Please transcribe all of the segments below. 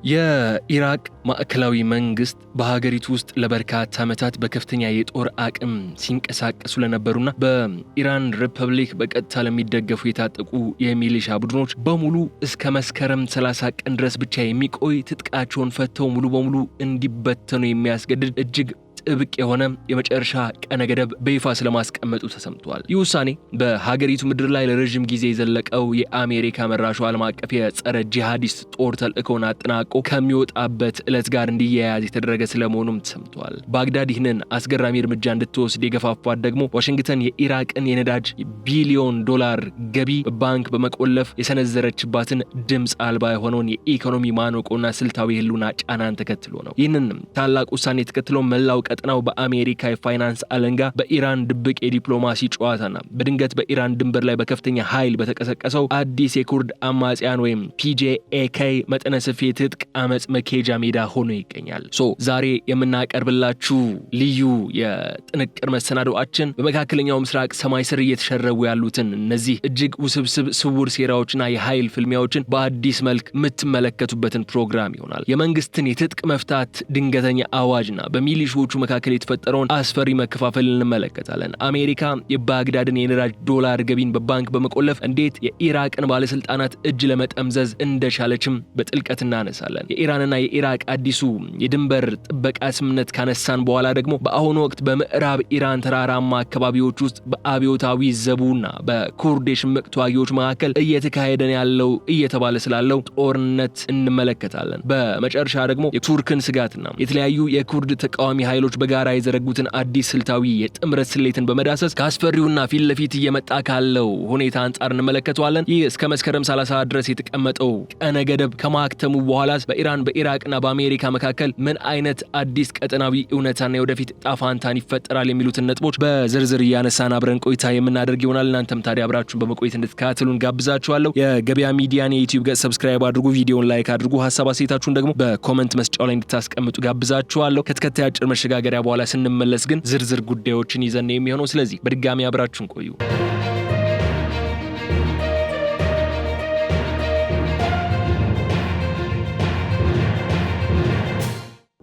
የኢራቅ ማዕከላዊ መንግስት በሀገሪቱ ውስጥ ለበርካታ ዓመታት በከፍተኛ የጦር አቅም ሲንቀሳቀሱ ለነበሩና በኢራን ሪፐብሊክ በቀጥታ ለሚደገፉ የታጠቁ የሚሊሻ ቡድኖች በሙሉ እስከ መስከረም 30 ቀን ድረስ ብቻ የሚቆይ ትጥቃቸውን ፈተው ሙሉ በሙሉ እንዲበተኑ የሚያስገድድ እጅግ ጥብቅ የሆነ የመጨረሻ ቀነ ገደብ በይፋ ስለማስቀመጡ ተሰምቷል። ይህ ውሳኔ በሀገሪቱ ምድር ላይ ለረጅም ጊዜ የዘለቀው የአሜሪካ መራሹ ዓለም አቀፍ የጸረ ጂሃዲስት ጦር ተልእኮውን አጠናቆ ከሚወጣበት ዕለት ጋር እንዲያያዝ የተደረገ ስለመሆኑም ተሰምቷል። ባግዳድ ይህንን አስገራሚ እርምጃ እንድትወስድ የገፋፏት ደግሞ ዋሽንግተን የኢራቅን የነዳጅ ቢሊዮን ዶላር ገቢ በባንክ በመቆለፍ የሰነዘረችባትን ድምፅ አልባ የሆነውን የኢኮኖሚ ማነቆና ስልታዊ ህልውና ጫናን ተከትሎ ነው። ይህንን ታላቅ ውሳኔ ተከትሎ መላው ቀጠናው በአሜሪካ የፋይናንስ አለንጋ በኢራን ድብቅ የዲፕሎማሲ ጨዋታና በድንገት በኢራን ድንበር ላይ በከፍተኛ ኃይል በተቀሰቀሰው አዲስ የኩርድ አማጽያን ወይም ፒጄኤኬ መጠነ ሰፊ የትጥቅ አመጽ መኬጃ ሜዳ ሆኖ ይገኛል። ዛሬ የምናቀርብላችሁ ልዩ የጥንቅር መሰናዶአችን በመካከለኛው ምስራቅ ሰማይ ስር እየተሸረቡ ያሉትን እነዚህ እጅግ ውስብስብ ስውር ሴራዎችና የኃይል ፍልሚያዎችን በአዲስ መልክ የምትመለከቱበትን ፕሮግራም ይሆናል። የመንግስትን የትጥቅ መፍታት ድንገተኛ አዋጅና በሚሊሾቹ መካከል የተፈጠረውን አስፈሪ መከፋፈል እንመለከታለን። አሜሪካ የባግዳድን የነዳጅ ዶላር ገቢን በባንክ በመቆለፍ እንዴት የኢራቅን ባለስልጣናት እጅ ለመጠምዘዝ እንደቻለችም በጥልቀት እናነሳለን። የኢራንና የኢራቅ አዲሱ የድንበር ጥበቃ ስምምነት ካነሳን በኋላ ደግሞ በአሁኑ ወቅት በምዕራብ ኢራን ተራራማ አካባቢዎች ውስጥ በአብዮታዊ ዘቡና በኩርድ የሽምቅ ተዋጊዎች መካከል እየተካሄደ ያለው እየተባለ ስላለው ጦርነት እንመለከታለን። በመጨረሻ ደግሞ የቱርክን ስጋትና የተለያዩ የኩርድ ተቃዋሚ ኃይሎች በጋራ የዘረጉትን አዲስ ስልታዊ የጥምረት ስሌትን በመዳሰስ ካስፈሪውና ፊት ለፊት እየመጣ ካለው ሁኔታ አንጻር እንመለከተዋለን። ይህ እስከ መስከረም 30 ድረስ የተቀመጠው ቀነ ገደብ ከማክተሙ በኋላስ በኢራን በኢራቅና በአሜሪካ መካከል ምን አይነት አዲስ ቀጠናዊ እውነታና የወደፊት ጣፋንታን ይፈጠራል የሚሉትን ነጥቦች በዝርዝር እያነሳን አብረን ቆይታ የምናደርግ ይሆናል። እናንተም ታዲያ አብራችሁን በመቆየት እንድትከታተሉን ጋብዛችኋለሁ። የገበያ ሚዲያን የዩቲዩብ ገጽ ሰብስክራይብ አድርጉ፣ ቪዲዮውን ላይክ አድርጉ፣ ሐሳብ አስተያየታችሁን ደግሞ በኮሜንት መስጫው ላይ እንድታስቀምጡ ጋብዛችኋለሁ። ከተከታታይ አጭር መሸጋገሪያ በኋላ ስንመለስ ግን ዝርዝር ጉዳዮችን ይዘን የሚሆነው ስለዚህ በድጋሚ አብራችሁን ቆዩ።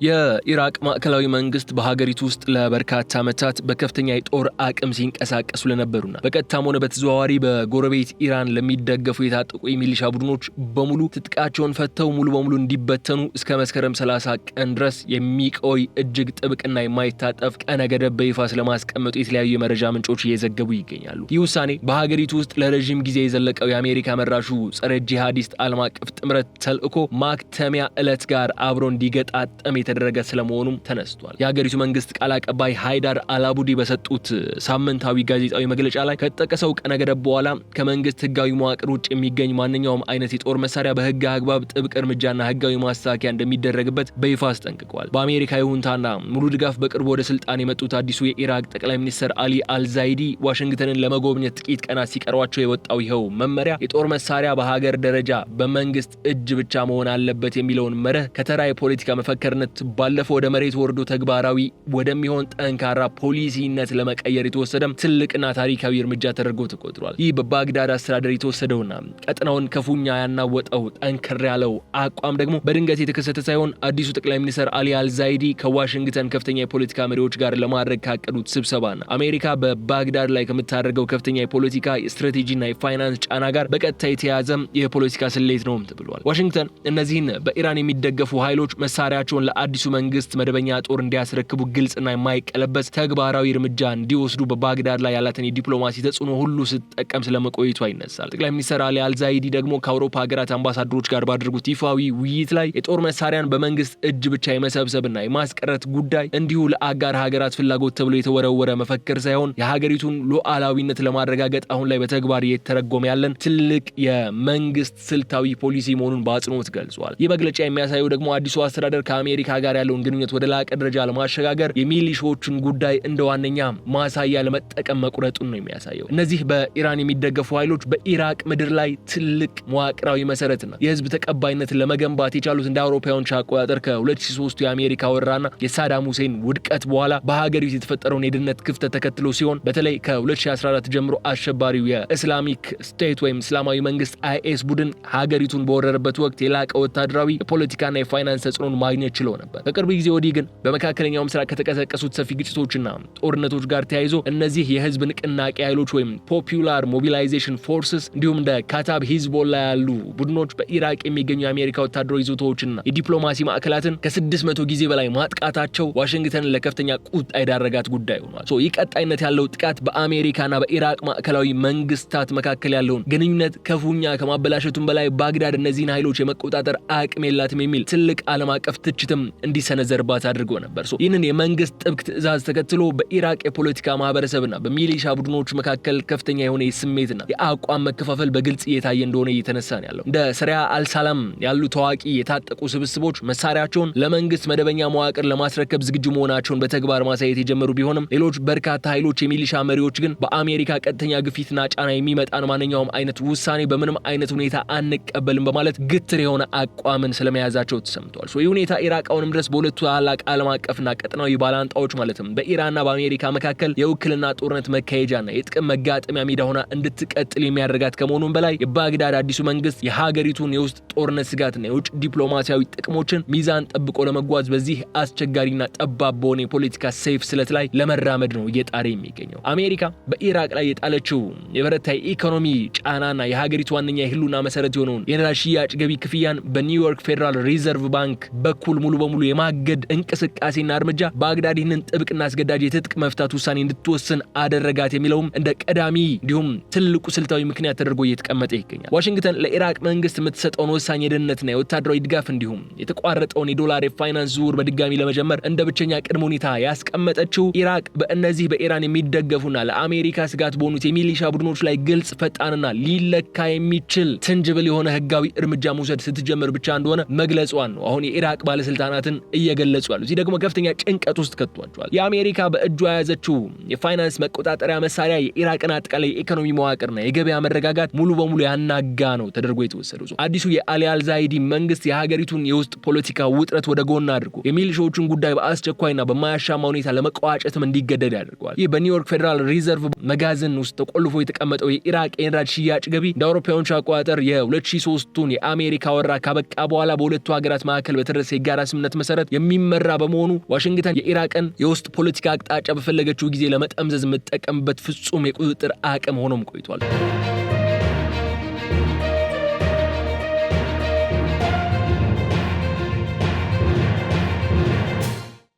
የኢራቅ ማዕከላዊ መንግስት በሀገሪቱ ውስጥ ለበርካታ ዓመታት በከፍተኛ የጦር አቅም ሲንቀሳቀሱ ለነበሩና በቀጥታም ሆነ በተዘዋዋሪ በጎረቤት ኢራን ለሚደገፉ የታጠቁ የሚሊሻ ቡድኖች በሙሉ ትጥቃቸውን ፈተው ሙሉ በሙሉ እንዲበተኑ እስከ መስከረም 30 ቀን ድረስ የሚቆይ እጅግ ጥብቅና የማይታጠፍ ቀነ ገደብ በይፋ ስለማስቀመጡ የተለያዩ የመረጃ ምንጮች እየዘገቡ ይገኛሉ። ይህ ውሳኔ በሀገሪቱ ውስጥ ለረጅም ጊዜ የዘለቀው የአሜሪካ መራሹ ጸረ ጂሃዲስት ዓለም አቀፍ ጥምረት ተልእኮ ማክተሚያ ዕለት ጋር አብሮ እንዲገጣጠም የተደረገ ስለመሆኑም ተነስቷል። የሀገሪቱ መንግስት ቃል አቀባይ ሃይዳር አልአቡዲ በሰጡት ሳምንታዊ ጋዜጣዊ መግለጫ ላይ ከተጠቀሰው ቀነ ገደብ በኋላ ከመንግስት ህጋዊ መዋቅር ውጭ የሚገኝ ማንኛውም አይነት የጦር መሳሪያ በህግ አግባብ ጥብቅ እርምጃና ህጋዊ ማስተካከያ እንደሚደረግበት በይፋ አስጠንቅቋል። በአሜሪካ ይሁንታና ሙሉ ድጋፍ በቅርቡ ወደ ስልጣን የመጡት አዲሱ የኢራቅ ጠቅላይ ሚኒስትር አሊ አልዛይዲ ዋሽንግተንን ለመጎብኘት ጥቂት ቀናት ሲቀሯቸው የወጣው ይኸው መመሪያ የጦር መሳሪያ በሀገር ደረጃ በመንግስት እጅ ብቻ መሆን አለበት የሚለውን መርህ ከተራ የፖለቲካ መፈክርነት ባለፈው ወደ መሬት ወርዶ ተግባራዊ ወደሚሆን ጠንካራ ፖሊሲነት ለመቀየር የተወሰደም ትልቅና ታሪካዊ እርምጃ ተደርጎ ተቆጥሯል። ይህ በባግዳድ አስተዳደር የተወሰደውና ቀጠናውን ከፉኛ ያናወጠው ጠንከር ያለው አቋም ደግሞ በድንገት የተከሰተ ሳይሆን አዲሱ ጠቅላይ ሚኒስትር አሊ አልዛይዲ ከዋሽንግተን ከፍተኛ የፖለቲካ መሪዎች ጋር ለማድረግ ካቀዱት ስብሰባና አሜሪካ በባግዳድ ላይ ከምታደርገው ከፍተኛ የፖለቲካ ስትራቴጂና የፋይናንስ ጫና ጋር በቀጥታ የተያዘም የፖለቲካ ስሌት ነውም ተብሏል። ዋሽንግተን እነዚህን በኢራን የሚደገፉ ኃይሎች መሳሪያቸውን አዲሱ መንግስት መደበኛ ጦር እንዲያስረክቡ ግልጽና የማይቀለበስ ተግባራዊ እርምጃ እንዲወስዱ በባግዳድ ላይ ያላትን የዲፕሎማሲ ተጽዕኖ ሁሉ ስትጠቀም ስለመቆየቷ ይነሳል። ጠቅላይ ሚኒስትር አሊ አልዛይዲ ደግሞ ከአውሮፓ ሀገራት አምባሳደሮች ጋር ባደረጉት ይፋዊ ውይይት ላይ የጦር መሳሪያን በመንግስት እጅ ብቻ የመሰብሰብና የማስቀረት ጉዳይ እንዲሁ ለአጋር ሀገራት ፍላጎት ተብሎ የተወረወረ መፈክር ሳይሆን የሀገሪቱን ሉዓላዊነት ለማረጋገጥ አሁን ላይ በተግባር እየተተረጎመ ያለን ትልቅ የመንግስት ስልታዊ ፖሊሲ መሆኑን በአጽንኦት ገልጿል። ይህ መግለጫ የሚያሳየው ደግሞ አዲሱ አስተዳደር ከአሜሪካ ጋር ያለውን ግንኙነት ወደ ላቀ ደረጃ ለማሸጋገር የሚሊሻዎችን ጉዳይ እንደ ዋነኛ ማሳያ ለመጠቀም መቁረጡን ነው የሚያሳየው። እነዚህ በኢራን የሚደገፉ ኃይሎች በኢራቅ ምድር ላይ ትልቅ መዋቅራዊ መሰረትና የህዝብ ተቀባይነትን ለመገንባት የቻሉት እንደ አውሮፓውያን አቆጣጠር ከ2003 የአሜሪካ ወረራና የሳዳም ሁሴን ውድቀት በኋላ በሀገሪቱ የተፈጠረውን የደህንነት ክፍተት ተከትሎ ሲሆን በተለይ ከ2014 ጀምሮ አሸባሪው የእስላሚክ ስቴት ወይም እስላማዊ መንግስት አይኤስ ቡድን ሀገሪቱን በወረረበት ወቅት የላቀ ወታደራዊ የፖለቲካና የፋይናንስ ተጽዕኖን ማግኘት ችሎ ነበር። በቅርብ ጊዜ ወዲህ ግን በመካከለኛው ምስራቅ ከተቀሰቀሱት ሰፊ ግጭቶችና ጦርነቶች ጋር ተያይዞ እነዚህ የህዝብ ንቅናቄ ኃይሎች ወይም ፖፑላር ሞቢላይዜሽን ፎርስስ እንዲሁም እንደ ካታብ ሂዝቦላ ያሉ ቡድኖች በኢራቅ የሚገኙ የአሜሪካ ወታደራዊ ይዞታዎችና የዲፕሎማሲ ማዕከላትን ከ600 ጊዜ በላይ ማጥቃታቸው ዋሽንግተንን ለከፍተኛ ቁጣ የዳረጋት ጉዳይ ሆኗል። ይህ ቀጣይነት ያለው ጥቃት በአሜሪካና በኢራቅ ማዕከላዊ መንግስታት መካከል ያለውን ግንኙነት ክፉኛ ከማበላሸቱም በላይ ባግዳድ እነዚህን ኃይሎች የመቆጣጠር አቅም የላትም የሚል ትልቅ ዓለም አቀፍ ትችትም እንዲሰነዘርባት አድርጎ ነበር። ይህንን የመንግስት ጥብቅ ትዕዛዝ ተከትሎ በኢራቅ የፖለቲካ ማህበረሰብና በሚሊሻ ቡድኖች መካከል ከፍተኛ የሆነ የስሜትና የአቋም መከፋፈል በግልጽ እየታየ እንደሆነ እየተነሳ ነው ያለው። እንደ ሰሪያ አልሳላም ያሉ ታዋቂ የታጠቁ ስብስቦች መሳሪያቸውን ለመንግስት መደበኛ መዋቅር ለማስረከብ ዝግጁ መሆናቸውን በተግባር ማሳየት የጀመሩ ቢሆንም ሌሎች በርካታ ኃይሎች የሚሊሻ መሪዎች ግን በአሜሪካ ቀጥተኛ ግፊትና ጫና የሚመጣን ማንኛውም አይነት ውሳኔ በምንም አይነት ሁኔታ አንቀበልም በማለት ግትር የሆነ አቋምን ስለመያዛቸው ተሰምቷል። ይህ ሁኔታ ኢራቅ አሁንም ድረስ በሁለቱ ታላላቅ ዓለም አቀፍና ቀጠናዊ ባላንጣዎች ማለትም በኢራንና በአሜሪካ መካከል የውክልና ጦርነት መካሄጃና የጥቅም መጋጠሚያ ሜዳ ሆና እንድትቀጥል የሚያደርጋት ከመሆኑም በላይ የባግዳድ አዲሱ መንግስት የሀገሪቱን የውስጥ ጦርነት ስጋትና የውጭ ዲፕሎማሲያዊ ጥቅሞችን ሚዛን ጠብቆ ለመጓዝ በዚህ አስቸጋሪና ጠባብ በሆነ የፖለቲካ ሰይፍ ስለት ላይ ለመራመድ ነው እየጣረ የሚገኘው። አሜሪካ በኢራቅ ላይ የጣለችው የበረታ ኢኮኖሚ ጫናና የሀገሪቱ ዋነኛ የህልውና መሰረት የሆነውን የነዳጅ ሽያጭ ገቢ ክፍያን በኒውዮርክ ፌደራል ሪዘርቭ ባንክ በኩል ሙሉ በሙሉ የማገድ እንቅስቃሴና እርምጃ ባግዳድ ይህንን ጥብቅና አስገዳጅ የትጥቅ መፍታት ውሳኔ እንድትወስን አደረጋት የሚለውም እንደ ቀዳሚ እንዲሁም ትልቁ ስልታዊ ምክንያት ተደርጎ እየተቀመጠ ይገኛል። ዋሽንግተን ለኢራቅ መንግስት የምትሰጠውን ወሳኝ የደህንነትና የወታደራዊ ድጋፍ እንዲሁም የተቋረጠውን የዶላር የፋይናንስ ዝውውር በድጋሚ ለመጀመር እንደ ብቸኛ ቅድመ ሁኔታ ያስቀመጠችው ኢራቅ በእነዚህ በኢራን የሚደገፉና ለአሜሪካ ስጋት በሆኑት የሚሊሻ ቡድኖች ላይ ግልጽ፣ ፈጣንና ሊለካ የሚችል ትንጅብል የሆነ ህጋዊ እርምጃ መውሰድ ስትጀምር ብቻ እንደሆነ መግለጿን ነው አሁን የኢራቅ ባለስልጣናትን እየገለጹ ያሉት። ይህ ደግሞ ከፍተኛ ጭንቀት ውስጥ ከቷቸዋል። የአሜሪካ በእጇ የያዘችው የፋይናንስ መቆጣጠሪያ መሳሪያ የኢራቅን አጠቃላይ የኢኮኖሚ መዋቅርና የገበያ መረጋጋት ሙሉ በሙሉ ያናጋ ነው ተደርጎ የተወሰደው። አዲሱ የአሊ አልዛይዲ መንግስት የሀገሪቱን የውስጥ ፖለቲካ ውጥረት ወደ ጎን አድርጎ የሚሊሻዎቹን ጉዳይ በአስቸኳይና በማያሻማ ሁኔታ ለመቋጨትም እንዲገደድ ያደርገዋል። ይህ በኒውዮርክ ፌደራል ሪዘርቭ መጋዘን ውስጥ ተቆልፎ የተቀመጠው የኢራቅ የነዳጅ ሽያጭ ገቢ እንደ አውሮፓውያኑ አቆጣጠር የ2003ቱን የአሜሪካ ወረራ ካበቃ በኋላ በሁለቱ ሀገራት መካከል በተደረሰ የጋራ ስምምነት መሰረት የሚመራ በመሆኑ ዋሽንግተን የኢራቅን የውስጥ ፖለቲካ አቅጣጫ በፈለገችው ጊዜ ለመጠምዘዝ የምትጠቀምበት ፍጹም የቁጥጥር አቅም ሆኖም ቆይቷል።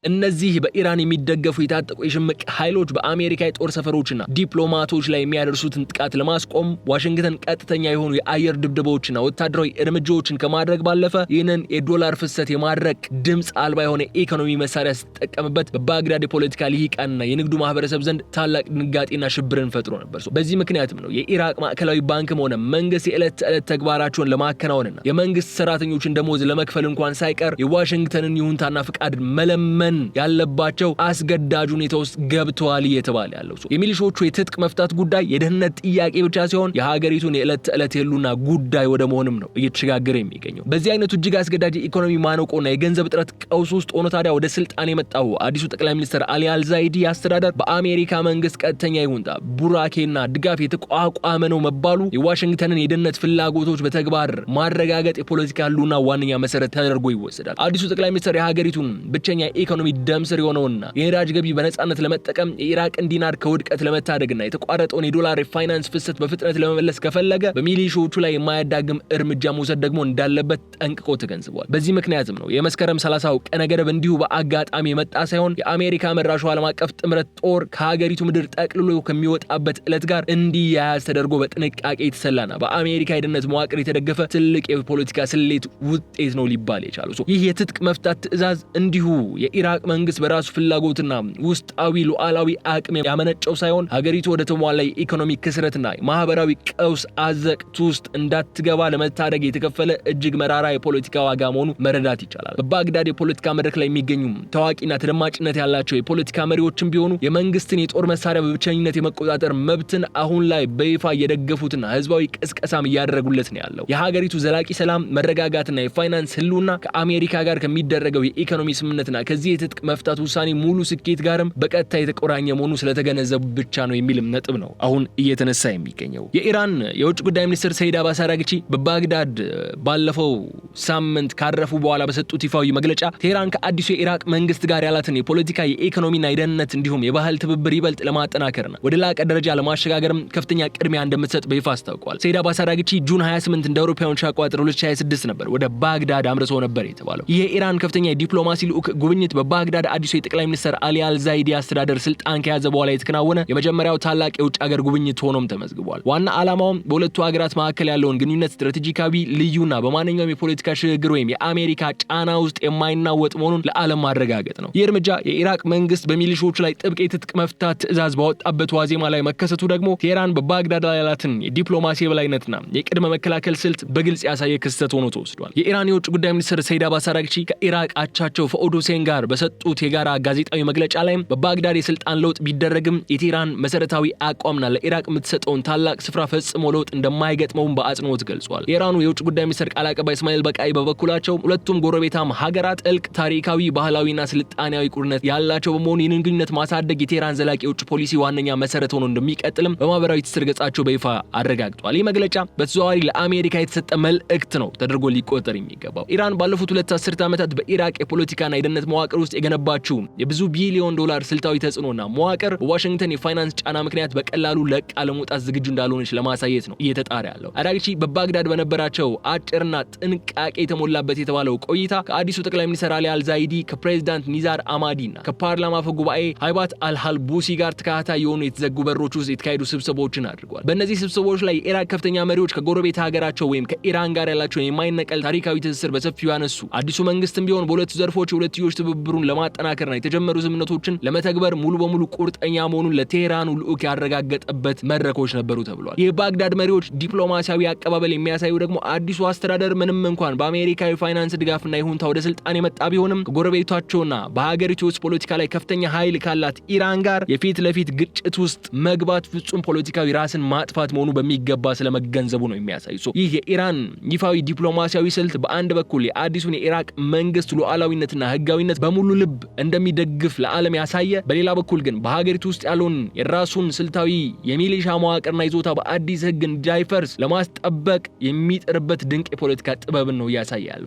እነዚህ በኢራን የሚደገፉ የታጠቁ የሽምቅ ኃይሎች በአሜሪካ የጦር ሰፈሮችና ዲፕሎማቶች ላይ የሚያደርሱትን ጥቃት ለማስቆም ዋሽንግተን ቀጥተኛ የሆኑ የአየር ድብደባዎችና ወታደራዊ እርምጃዎችን ከማድረግ ባለፈ ይህንን የዶላር ፍሰት የማድረግ ድምፅ አልባ የሆነ ኢኮኖሚ መሳሪያ ስትጠቀምበት በባግዳድ የፖለቲካ ልሂቃንና የንግዱ ማህበረሰብ ዘንድ ታላቅ ድንጋጤና ሽብርን ፈጥሮ ነበር። በዚህ ምክንያትም ነው የኢራቅ ማዕከላዊ ባንክም ሆነ መንግስት የዕለት ተዕለት ተግባራቸውን ለማከናወንና የመንግስት ሰራተኞችን ደሞዝ ለመክፈል እንኳን ሳይቀር የዋሽንግተንን ይሁንታና ፍቃድ መለመን ያለባቸው አስገዳጅ ሁኔታ ውስጥ ገብተዋል እየተባለ ያለው የሚሊሾቹ የትጥቅ መፍታት ጉዳይ የደህንነት ጥያቄ ብቻ ሳይሆን የሀገሪቱን የዕለት ተዕለት የህልውና ጉዳይ ወደ መሆንም ነው እየተሸጋገረ የሚገኘው። በዚህ አይነቱ እጅግ አስገዳጅ ኢኮኖሚ ማነቆና የገንዘብ እጥረት ቀውስ ውስጥ ሆኖ ታዲያ ወደ ስልጣን የመጣው አዲሱ ጠቅላይ ሚኒስትር አሊ አልዛይዲ አስተዳደር በአሜሪካ መንግስት ቀጥተኛ ይሁንታ ቡራኬና ድጋፍ የተቋቋመ ነው መባሉ የዋሽንግተንን የደህንነት ፍላጎቶች በተግባር ማረጋገጥ የፖለቲካ ህልውና ዋነኛ መሰረት ተደርጎ ይወሰዳል። አዲሱ ጠቅላይ ሚኒስትር የሀገሪቱን ብቸኛ ኢኮኖሚ ደምስር የሆነውና የነዳጅ ገቢ በነጻነት ለመጠቀም የኢራቅን ዲናር ከውድቀት ለመታደግና የተቋረጠውን የዶላር የፋይናንስ ፍሰት በፍጥነት ለመመለስ ከፈለገ በሚሊሾቹ ላይ የማያዳግም እርምጃ መውሰድ ደግሞ እንዳለበት ጠንቅቆ ተገንዝቧል። በዚህ ምክንያትም ነው የመስከረም 30ው ቀነ ገደብ እንዲሁ በአጋጣሚ የመጣ ሳይሆን የአሜሪካ መራሹ ዓለም አቀፍ ጥምረት ጦር ከሀገሪቱ ምድር ጠቅልሎ ከሚወጣበት ዕለት ጋር እንዲያያዝ ተደርጎ በጥንቃቄ የተሰላና በአሜሪካ የደህንነት መዋቅር የተደገፈ ትልቅ የፖለቲካ ስሌት ውጤት ነው ሊባል የቻለው። ይህ የትጥቅ መፍታት ትዕዛዝ እንዲሁ የኢራቅ የኢራቅ መንግስት በራሱ ፍላጎትና ውስጣዊ ሉዓላዊ አቅም ያመነጨው ሳይሆን ሀገሪቱ ወደ ተሟላ የኢኮኖሚ ክስረትና ማህበራዊ ቀውስ አዘቅት ውስጥ እንዳትገባ ለመታደግ የተከፈለ እጅግ መራራ የፖለቲካ ዋጋ መሆኑ መረዳት ይቻላል። በባግዳድ የፖለቲካ መድረክ ላይ የሚገኙ ታዋቂና ተደማጭነት ያላቸው የፖለቲካ መሪዎችም ቢሆኑ የመንግስትን የጦር መሳሪያ በብቸኝነት የመቆጣጠር መብትን አሁን ላይ በይፋ እየደገፉትና ህዝባዊ ቅስቀሳም እያደረጉለት ነው ያለው። የሀገሪቱ ዘላቂ ሰላም፣ መረጋጋትና የፋይናንስ ህልውና ከአሜሪካ ጋር ከሚደረገው የኢኮኖሚ ስምምነትና ከዚህ የትጥቅ መፍታት ውሳኔ ሙሉ ስኬት ጋርም በቀጥታ የተቆራኘ መሆኑ ስለተገነዘቡ ብቻ ነው የሚልም ነጥብ ነው አሁን እየተነሳ የሚገኘው። የኢራን የውጭ ጉዳይ ሚኒስትር ሰይድ አባስ አራግቺ በባግዳድ ባለፈው ሳምንት ካረፉ በኋላ በሰጡት ይፋዊ መግለጫ ቴህራን ከአዲሱ የኢራቅ መንግስት ጋር ያላትን የፖለቲካ የኢኮኖሚና የደህንነት እንዲሁም የባህል ትብብር ይበልጥ ለማጠናከርና ወደ ላቀ ደረጃ ለማሸጋገርም ከፍተኛ ቅድሚያ እንደምትሰጥ በይፋ አስታውቋል። ሰይድ አባስ አራግቺ ጁን 28 እንደ አውሮፓውያን አቆጣጠር 2026 ነበር ወደ ባግዳድ አምርተው ነበር የተባለው። ይህ የኢራን ከፍተኛ የዲፕሎማሲ ልዑክ ጉብኝት በባግዳድ አዲሱ የጠቅላይ ሚኒስትር አሊ አልዛይዲ አስተዳደር ስልጣን ከያዘ በኋላ የተከናወነ የመጀመሪያው ታላቅ የውጭ ሀገር ጉብኝት ሆኖም ተመዝግቧል። ዋና ዓላማውም በሁለቱ ሀገራት መካከል ያለውን ግንኙነት ስትራቴጂካዊ ልዩና በማንኛውም የፖለቲካ ሽግግር ወይም የአሜሪካ ጫና ውስጥ የማይናወጥ መሆኑን ለዓለም ማረጋገጥ ነው። ይህ እርምጃ የኢራቅ መንግስት በሚሊሾች ላይ ጥብቅ የትጥቅ መፍታት ትዕዛዝ ባወጣበት ዋዜማ ላይ መከሰቱ ደግሞ ቴህራን በባግዳድ ላይ ያላትን የዲፕሎማሲ የበላይነትና የቅድመ መከላከል ስልት በግልጽ ያሳየ ክስተት ሆኖ ተወስዷል። የኢራን የውጭ ጉዳይ ሚኒስትር ሰይድ አባስ አራግቺ ከኢራቅ አቻቸው ፈኡድ ሁሴን ጋር በሰጡት የጋራ ጋዜጣዊ መግለጫ ላይ በባግዳድ የስልጣን ለውጥ ቢደረግም የቴህራን መሰረታዊ አቋምና ለኢራቅ የምትሰጠውን ታላቅ ስፍራ ፈጽሞ ለውጥ እንደማይገጥመውም በአጽንኦት ገልጿል። የኢራኑ የውጭ ጉዳይ ሚኒስትር ቃል አቀባይ እስማኤል በቃይ በበኩላቸው ሁለቱም ጎረቤታማ ሀገራት ጥልቅ ታሪካዊ፣ ባህላዊና ስልጣኔያዊ ቁርኝት ያላቸው በመሆኑ ይህንን ግንኙነት ማሳደግ የቴህራን ዘላቂ የውጭ ፖሊሲ ዋነኛ መሰረት ሆኖ እንደሚቀጥልም በማህበራዊ ትስስር ገጻቸው በይፋ አረጋግጧል። ይህ መግለጫ በተዘዋዋሪ ለአሜሪካ የተሰጠ መልእክት ነው ተደርጎ ሊቆጠር የሚገባው። ኢራን ባለፉት 2 አስርት ዓመታት በኢራቅ የፖለቲካና የደህንነት መዋቅር ውስጥ የገነባችው የብዙ ቢሊዮን ዶላር ስልታዊ ተጽዕኖና መዋቅር በዋሽንግተን የፋይናንስ ጫና ምክንያት በቀላሉ ለቃ ለመውጣት ዝግጁ እንዳልሆነች ለማሳየት ነው እየተጣረ ያለው። አራግቺ በባግዳድ በነበራቸው አጭርና ጥንቃቄ የተሞላበት የተባለው ቆይታ ከአዲሱ ጠቅላይ ሚኒስትር አሊ አልዛይዲ፣ ከፕሬዝዳንት ኒዛር አማዲና ከፓርላማ አፈ ጉባኤ ሃይባት አልሃልቡሲ ጋር ተከታታይ የሆኑ የተዘጉ በሮች ውስጥ የተካሄዱ ስብሰባዎችን አድርጓል። በእነዚህ ስብሰባዎች ላይ የኢራቅ ከፍተኛ መሪዎች ከጎረቤት ሀገራቸው ወይም ከኢራን ጋር ያላቸውን የማይነቀል ታሪካዊ ትስስር በሰፊው ያነሱ፣ አዲሱ መንግስትም ቢሆን በሁለቱ ዘርፎች የሁለትዮሽ ትብብሩን ለማጠናከርና የተጀመሩ ስምምነቶችን ለመተግበር ሙሉ በሙሉ ቁርጠኛ መሆኑን ለቴህራኑ ልዑክ ያረጋገጠበት መድረኮች ነበሩ ተብሏል። የባግዳድ መሪዎች ዲፕሎማሲያዊ አቀባበል የሚያሳዩ ደግሞ አዲሱ አስተዳደር ምንም እንኳን በአሜሪካ የፋይናንስ ድጋፍና ይሁንታ ወደ ስልጣን የመጣ ቢሆንም ከጎረቤቶቻቸውና በሀገሪቱ ውስጥ ፖለቲካ ላይ ከፍተኛ ኃይል ካላት ኢራን ጋር የፊት ለፊት ግጭት ውስጥ መግባት ፍጹም ፖለቲካዊ ራስን ማጥፋት መሆኑ በሚገባ ስለመገንዘቡ ነው የሚያሳይ። ይህ የኢራን ይፋዊ ዲፕሎማሲያዊ ስልት በአንድ በኩል የአዲሱን የኢራቅ መንግስት ሉዓላዊነትና ህጋዊነት በሙሉ ልብ እንደሚደግፍ ለዓለም ያሳየ፣ በሌላ በኩል ግን በሀገሪቱ ውስጥ ያለውን የራሱን ስልታዊ የሚሊሻ መዋቅርና ይዞታ በአዲስ ህግ እንዳይፈርስ ለማስጠበቅ የሚጥርበት ድንቅ የፖለቲካ ጥበብን ነው እያሳያል።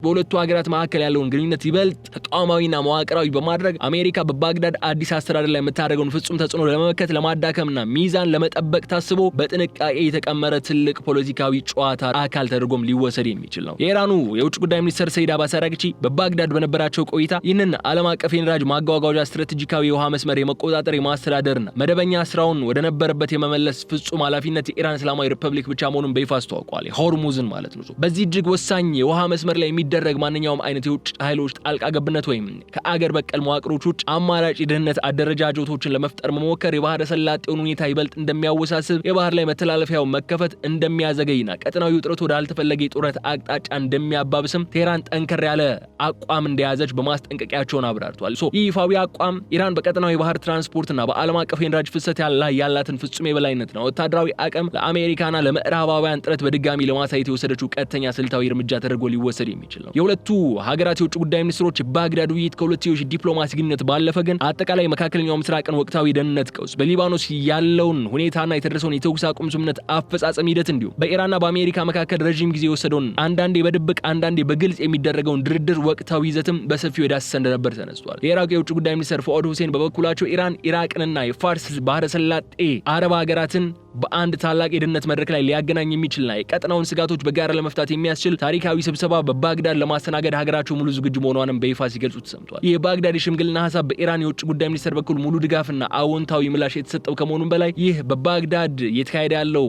በሁለቱ ሀገራት መካከል ያለውን ግንኙነት ይበልጥ ተቋማዊና መዋቅራዊ በማድረግ አሜሪካ በባግዳድ አዲስ አስተዳደር ላይ የምታደርገውን ፍጹም ተጽዕኖ ለመመከት ለማዳከምና ሚዛን ለመጠበቅ ታስቦ በጥንቃቄ የተቀመረ ትልቅ ፖለቲካዊ ጨዋታ አካል ተደርጎም ሊወሰድ የሚችል ነው። የኢራኑ የውጭ ጉዳይ ሚኒስትር ሰይድ አባስ አራግቺ በባግዳድ በነበራቸው ቆይታ ይህንን ዓለም አቀፍ የነዳጅ ማጓጓዣ ስትራቴጂካዊ የውሃ መስመር የመቆጣጠር የማስተዳደርና መደበኛ ስራውን ወደ ነበረበት የመመለስ ፍጹም ኃላፊነት የኢራን እስላማዊ ሪፐብሊክ ብቻ መሆኑን በይፋ አስተዋውቋል። ሆርሙዝን ማለት ነው። በዚህ እጅግ ወሳኝ የውሃ መስመር ላይ የሚደረግ ማንኛውም አይነት የውጭ ኃይሎች ጣልቃ ገብነት ወይም ከአገር በቀል መዋቅሮች ውጭ አማራጭ የደህንነት አደረጃጀቶችን ለመፍጠር መሞከር የባህረ ሰላጤውን ሁኔታ ይበልጥ እንደሚያወሳስብ፣ የባህር ላይ መተላለፊያው መከፈት እንደሚያዘገይና ቀጠናዊ ውጥረት ወደ አልተፈለገ የጦርነት አቅጣጫ እንደሚያባብስም ቴህራን ጠንከር ያለ አቋም እንደያዘች በማስጠንቀቂያቸውን አብራርቷል። ይህ ይፋዊ አቋም ኢራን በቀጠናዊ የባህር ትራንስፖርትና በዓለም አቀፍ የነዳጅ ፍሰት ላይ ያላትን ፍጹም የበላይነትና ወታደራዊ አቅም ለአሜሪካና ለምዕራባውያን ጥረት በድጋሚ ለማሳየት የወሰደችው ቀጥተኛ ስልታዊ እርምጃ ተደርጎ ሊወሰድ የሚችል ነው። የሁለቱ ሀገራት የውጭ ጉዳይ ሚኒስትሮች ባግዳድ ውይይት ከሁለትዮሽ ዲፕሎማሲ ግንኙነት ባለፈ ግን አጠቃላይ መካከለኛው ምስራቅን ወቅታዊ ደህንነት ቀውስ፣ በሊባኖስ ያለውን ሁኔታና የተደረሰውን የተኩስ አቁም ስምምነት አፈጻጸም ሂደት እንዲሁም በኢራንና በአሜሪካ መካከል ረጅም ጊዜ የወሰደውን አንዳንዴ በድብቅ አንዳንዴ በግልጽ የሚደረገውን ድርድር ወቅታዊ ይዘትም በሰፊው የዳሰሰ እንደነበር ተነስቷል። የኢራቅ የውጭ ጉዳይ ሚኒስትር ፈኡድ ሁሴን በበኩላቸው ኢራን ኢራቅንና የፋርስ ባህረ ሰላጤ አረብ ሀገራትን በአንድ ታላቅ የደህንነት መድረክ ላይ ሊያገናኝ የሚችልና የቀጠናውን ስጋቶች በጋራ ለመፍታት የሚያስችል ታሪካዊ ስብሰባ በባግዳድ ለማስተናገድ ሀገራቸው ሙሉ ዝግጁ መሆኗንም በይፋ ሲገልጹ ተሰምቷል። ይህ የባግዳድ የሽምግልና ሐሳብ በኢራን የውጭ ጉዳይ ሚኒስቴር በኩል ሙሉ ድጋፍና አዎንታዊ ምላሽ የተሰጠው ከመሆኑም በላይ ይህ በባግዳድ የተካሄደ ያለው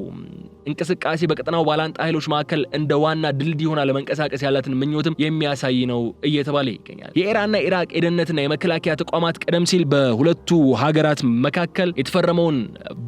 እንቅስቃሴ በቀጠናው ባላንጣ ኃይሎች መካከል እንደ ዋና ድልድይ ሆና ለመንቀሳቀስ ያላትን ምኞትም የሚያሳይ ነው እየተባለ ይገኛል። የኢራንና ኢራቅ የደህንነትና የመከላከያ ተቋማት ቀደም ሲል በሁለቱ ሀገራት መካከል የተፈረመውን